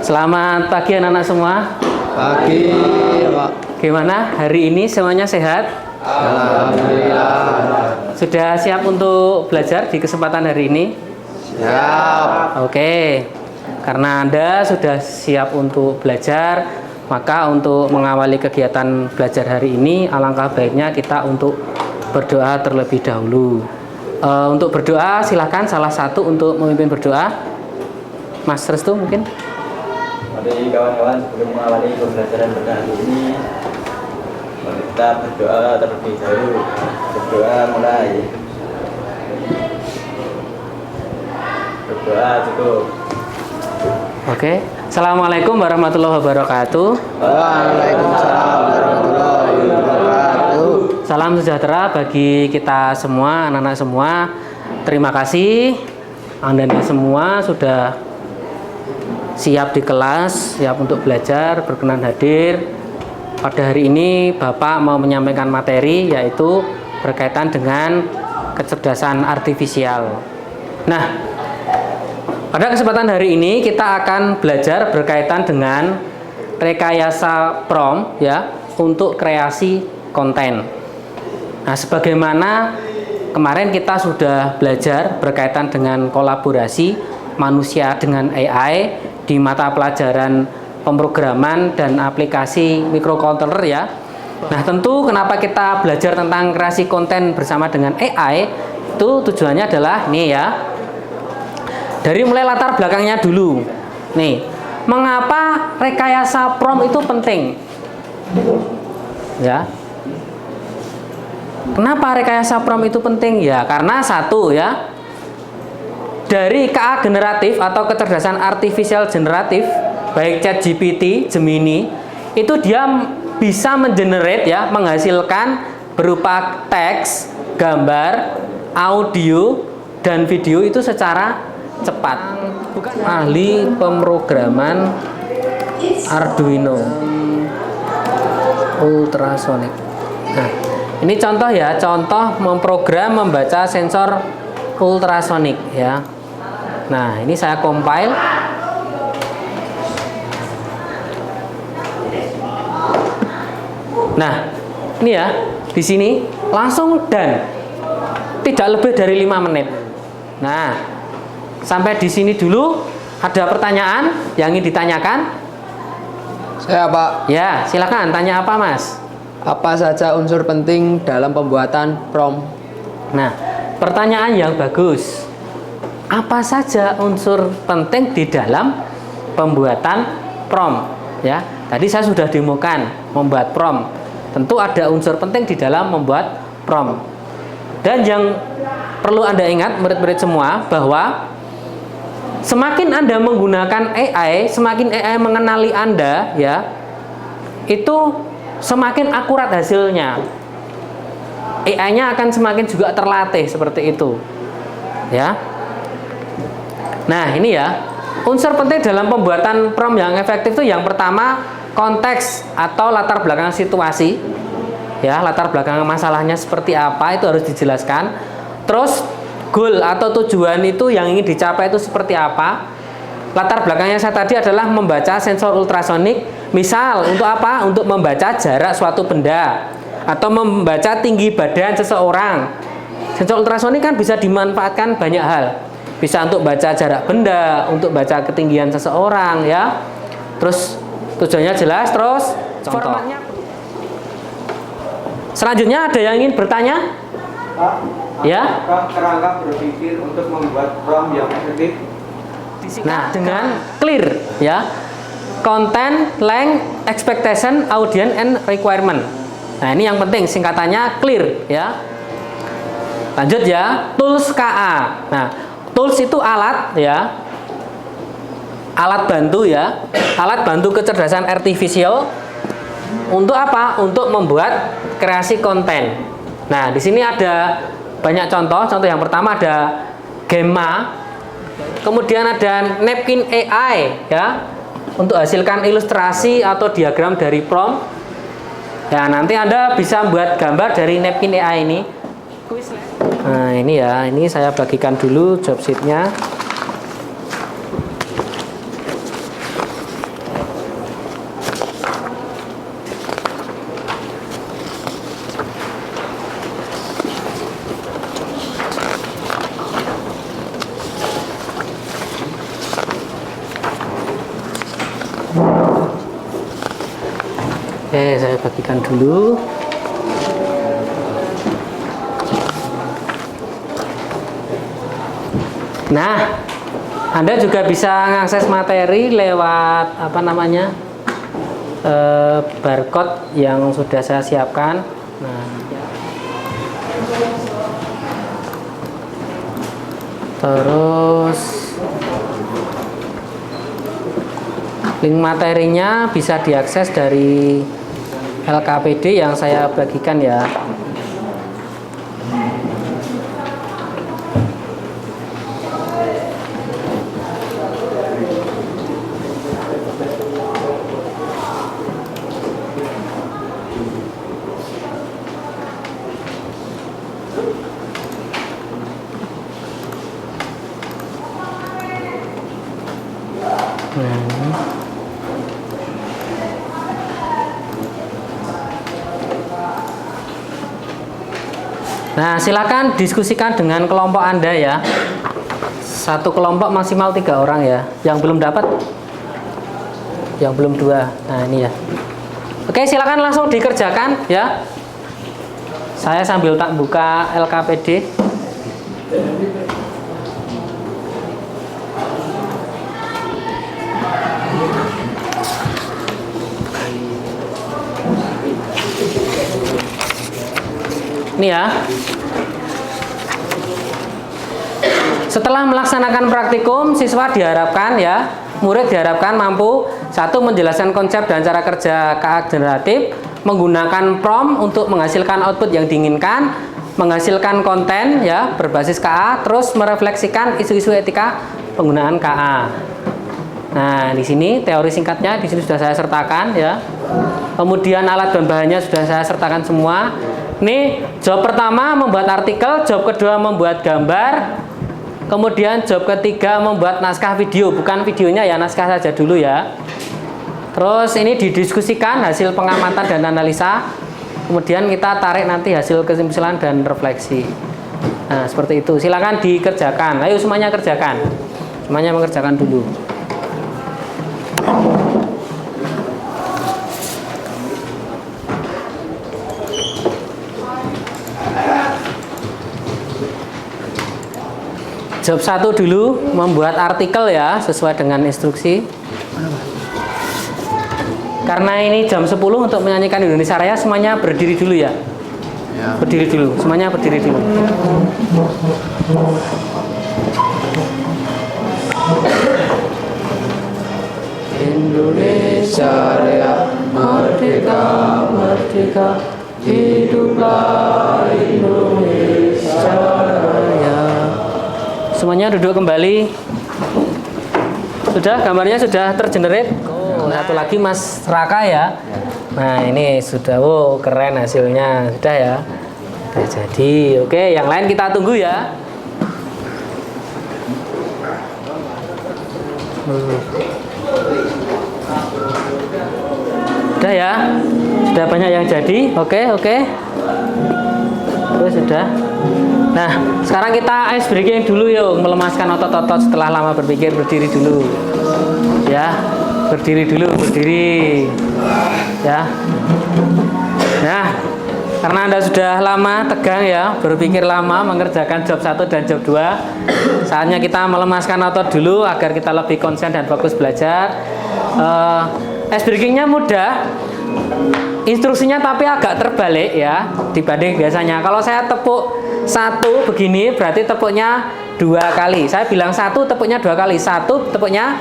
Selamat pagi anak-anak semua. Pagi, Pak. Gimana hari ini, semuanya sehat? Alhamdulillah. Sudah siap untuk belajar di kesempatan hari ini? Siap. Oke. Karena Anda sudah siap untuk belajar, maka untuk mengawali kegiatan belajar hari ini, alangkah baiknya kita untuk berdoa terlebih dahulu. Untuk berdoa, silakan salah satu untuk memimpin berdoa. Mas Restu mungkin? Mari kawan-kawan, sebelum mengawali pembelajaran pada hari ini, mari kita berdoa terlebih dahulu. Berdoa mulai. Berdoa cukup. Oke. Assalamualaikum warahmatullahi wabarakatuh. Waalaikumsalam warahmatullahi wabarakatuh. Salam sejahtera bagi kita semua, anak-anak semua. Terima kasih Anda semua sudah siap di kelas, siap untuk belajar, berkenan hadir. Pada hari ini Bapak mau menyampaikan materi yaitu berkaitan dengan kecerdasan artifisial. Nah, pada kesempatan hari ini kita akan belajar berkaitan dengan rekayasa prompt ya untuk kreasi konten. Nah, sebagaimana kemarin kita sudah belajar berkaitan dengan kolaborasi manusia dengan AI di mata pelajaran pemrograman dan aplikasi microcontroller ya. Nah, tentu kenapa kita belajar tentang kreasi konten bersama dengan AI itu tujuannya adalah nih ya. Dari mulai latar belakangnya dulu. Nih, mengapa rekayasa prompt itu penting? Ya. Kenapa rekayasa prompt itu penting? Ya, karena satu ya, dari KA generatif atau kecerdasan artifisial generatif, baik ChatGPT, Gemini, itu dia bisa mengenerate ya, menghasilkan berupa teks, gambar, audio, dan video itu secara cepat. Bukan ahli pemrograman Arduino ultrasonic. Nah, ini contoh ya, contoh memprogram membaca sensor ultrasonic ya. Nah, ini saya compile. Nah, ini ya, di sini langsung dan tidak lebih dari 5 menit. Nah, sampai di sini dulu. Ada pertanyaan yang ingin ditanyakan? Saya, Pak. Ya, silakan tanya apa, Mas? Apa saja unsur penting dalam pembuatan prompt? Nah, pertanyaan yang bagus. Apa saja unsur penting di dalam pembuatan prompt? Ya, tadi saya sudah demokan membuat prompt. Tentu ada unsur penting di dalam membuat prompt. Dan yang perlu Anda ingat, murid-murid semua, bahwa semakin Anda menggunakan AI, semakin AI mengenali Anda, ya, itu semakin akurat hasilnya. AI-nya akan semakin juga terlatih seperti itu, ya. Nah, ini ya, unsur penting dalam pembuatan prompt yang efektif itu yang pertama konteks atau latar belakang situasi, ya, latar belakang masalahnya seperti apa itu harus dijelaskan. Terus goal atau tujuan itu yang ingin dicapai itu seperti apa. Latar belakangnya saya tadi adalah membaca sensor ultrasonik. Misal untuk apa? Untuk membaca jarak suatu benda atau membaca tinggi badan seseorang. Sensor ultrasonik kan bisa dimanfaatkan banyak hal. Bisa untuk baca jarak benda, untuk baca ketinggian seseorang ya. Terus tujuannya jelas, terus contoh. Selanjutnya ada yang ingin bertanya? Ya. Apakah kerangka berpikir untuk membuat prompt yang efektif? Nah, dengan clear ya. Content, length, expectation, audience, and requirement. Nah, ini yang penting singkatannya clear ya. Lanjut ya, tools KA. Nah, tools itu alat ya. Alat bantu ya. Alat bantu kecerdasan artifisial untuk apa? Untuk membuat kreasi konten. Nah, di sini ada banyak contoh. Contoh yang pertama ada Gemma, kemudian ada Napkin AI ya, untuk hasilkan ilustrasi atau diagram dari prompt. Ya, nanti Anda bisa buat gambar dari Napkin AI ini. Nah, ini ya, ini saya bagikan dulu job sheet-nya. Oke, saya bagikan dulu. Nah, Anda juga bisa mengakses materi lewat apa namanya barcode yang sudah saya siapkan. Nah, terus link materinya bisa diakses dari LKPD yang saya bagikan ya. Nah, silakan diskusikan dengan kelompok Anda ya. Satu kelompok maksimal 3 orang ya. Yang belum dapat, yang belum 2. Nah, ini ya. Oke, silakan langsung dikerjakan ya. Saya sambil tak buka LKPD. Ini ya. Setelah melaksanakan praktikum, siswa diharapkan ya, murid diharapkan mampu satu menjelaskan konsep dan cara kerja KA generatif, menggunakan prompt untuk menghasilkan output yang diinginkan, menghasilkan konten ya berbasis KA, terus merefleksikan isu-isu etika penggunaan KA. Nah, di sini teori singkatnya di sini sudah saya sertakan ya. Kemudian alat dan bahannya sudah saya sertakan semua. Ini job pertama membuat artikel, job kedua membuat gambar, kemudian job ketiga membuat naskah video, bukan videonya ya, naskah saja dulu ya. Terus ini didiskusikan hasil pengamatan dan analisa, kemudian kita tarik nanti hasil kesimpulan dan refleksi. Nah, seperti itu. Silakan dikerjakan. Ayo semuanya kerjakan. Semuanya mengerjakan dulu. Job 1 dulu, membuat artikel ya, sesuai dengan instruksi. Karena ini jam 10 untuk menyanyikan Indonesia Raya, semuanya berdiri dulu ya. Berdiri dulu, semuanya berdiri dulu. Indonesia Raya, merdeka, merdeka, hiduplah Indonesia Raya. Semuanya duduk kembali. Sudah, gambarnya sudah tergenerate. Oh, satu lagi Mas Raka ya. Nah, ini sudah, oh keren hasilnya. Sudah ya. Sudah jadi. Oke, yang lain kita tunggu ya. Sudah ya. Sudah banyak yang jadi. Oke. Terus sudah. Nah, sekarang kita ice breaking dulu yuk, melemaskan otot-otot setelah lama berpikir. Berdiri dulu ya, berdiri dulu, berdiri ya. Nah, karena Anda sudah lama tegang ya, berpikir lama mengerjakan job 1 dan job 2, saatnya kita melemaskan otot dulu agar kita lebih konsen dan fokus belajar. Ice breakingnya mudah, instruksinya tapi agak terbalik ya dibanding biasanya. Kalau saya tepuk 1 begini, berarti tepuknya 2 kali. Saya bilang 1 tepuknya 2 kali, 1 tepuknya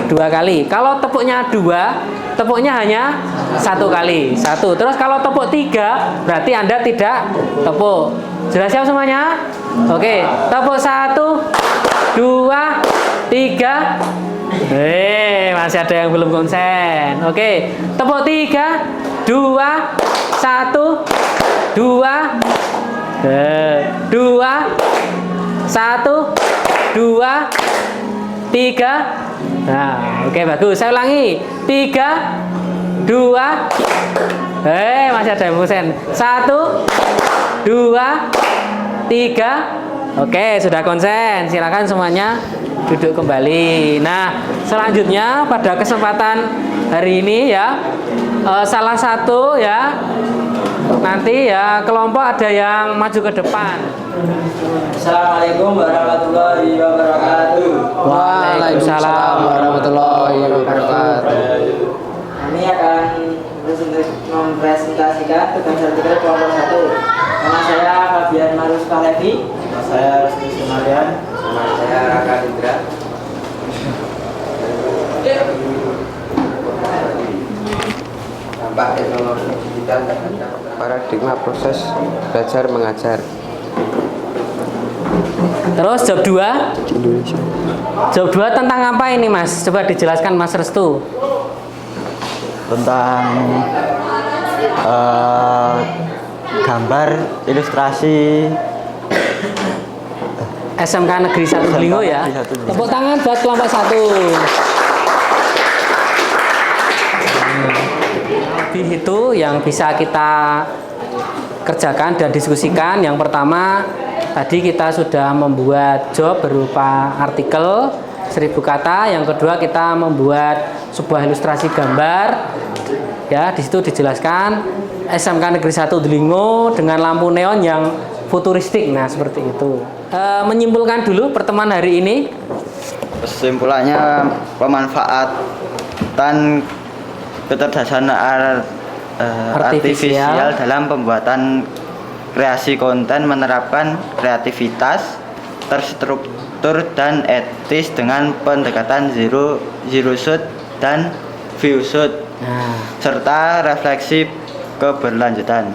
2 kali. Kalau tepuknya 2, tepuknya hanya 1 kali. 1. Terus kalau tepuk 3, berarti Anda tidak tepuk. Jelas ya semuanya? Oke, tepuk 1, 2, 3. Masih ada yang belum konsen. Oke, tepuk 3, 2, 1, 2, 2, 1, 2, 3. Nah, oke bagus. Saya ulangi. 3, 2. Masih ada yang konsen. 1, 2, 3. Oke, sudah konsen. Silakan semuanya duduk kembali. Nah, selanjutnya pada kesempatan hari ini ya, salah satu ya, nanti ya kelompok ada yang maju ke depan. Assalamualaikum warahmatullahi wabarakatuh. Waalaikumsalam warahmatullahi wabarakatuh. Kami akan mempresentasikan tugas artikel kelompok 1. Nama saya Fabian Marus Palevi. Nama saya Reski Sumarian. Nama saya Raka Indra. Dampak teknologi digital terhadap paradigma proses belajar mengajar. Terus job 2. Job 2 tentang apa ini Mas? Coba dijelaskan Mas Restu. Tentang gambar ilustrasi SMK Negeri 1 Delingo ya. Negeri 1 Delingo. Tepuk tangan buat kelompok 1. Lebih itu yang bisa kita kerjakan dan diskusikan. Yang pertama, tadi kita sudah membuat job berupa artikel 1000 kata. Yang kedua, kita membuat sebuah ilustrasi gambar. Ya, di situ dijelaskan SMK Negeri 1 Delingo dengan lampu neon yang futuristik. Nah, seperti itu. Menyimpulkan dulu pertemuan hari ini. Kesimpulannya, pemanfaatan kecerdasan artifisial dalam pembuatan kreasi konten menerapkan kreativitas terstruktur dan etis dengan pendekatan zero shoot dan view shoot, serta refleksi berkelanjutan.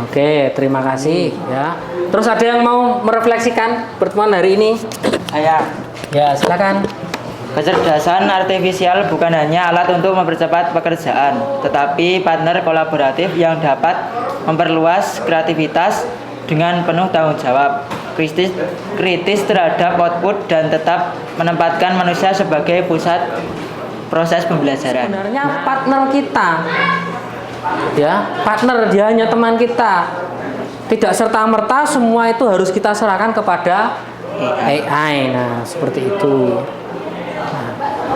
Oke, terima kasih ya. Terus ada yang mau merefleksikan pertemuan hari ini? Saya. Ya, silakan. Kecerdasan artifisial bukan hanya alat untuk mempercepat pekerjaan, tetapi partner kolaboratif yang dapat memperluas kreativitas dengan penuh tanggung jawab, kritis terhadap output, dan tetap menempatkan manusia sebagai pusat proses pembelajaran. Sebenarnya partner kita, ya, partner dia hanya teman kita. Tidak serta-merta semua itu harus kita serahkan kepada AI. Nah, seperti itu.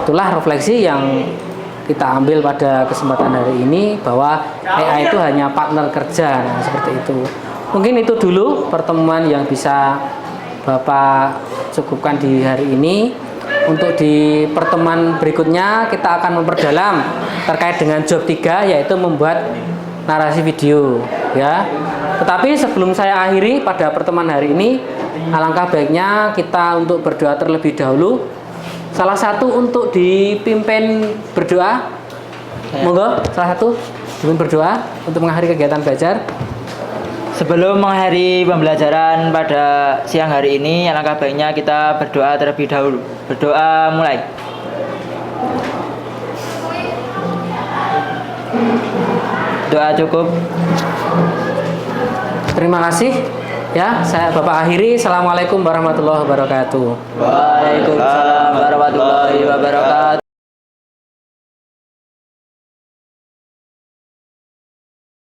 Itulah refleksi yang kita ambil pada kesempatan hari ini, bahwa AI itu hanya partner kerja. Nah, seperti itu. Mungkin itu dulu pertemuan yang bisa Bapak cukupkan di hari ini. Untuk di pertemuan berikutnya kita akan memperdalam terkait dengan job 3, yaitu membuat narasi video ya. Tetapi sebelum saya akhiri pada pertemuan hari ini, alangkah baiknya kita untuk berdoa terlebih dahulu. Salah satu untuk dipimpin berdoa. Monggo, salah satu dipimpin berdoa untuk mengakhiri kegiatan belajar. Sebelum mengakhiri pembelajaran pada siang hari ini, alangkah baiknya kita berdoa terlebih dahulu. Berdoa mulai. Doa cukup. Terima kasih. Ya, saya Bapak akhiri. Assalamualaikum warahmatullahi wabarakatuh. Waalaikumsalam warahmatullahi wabarakatuh.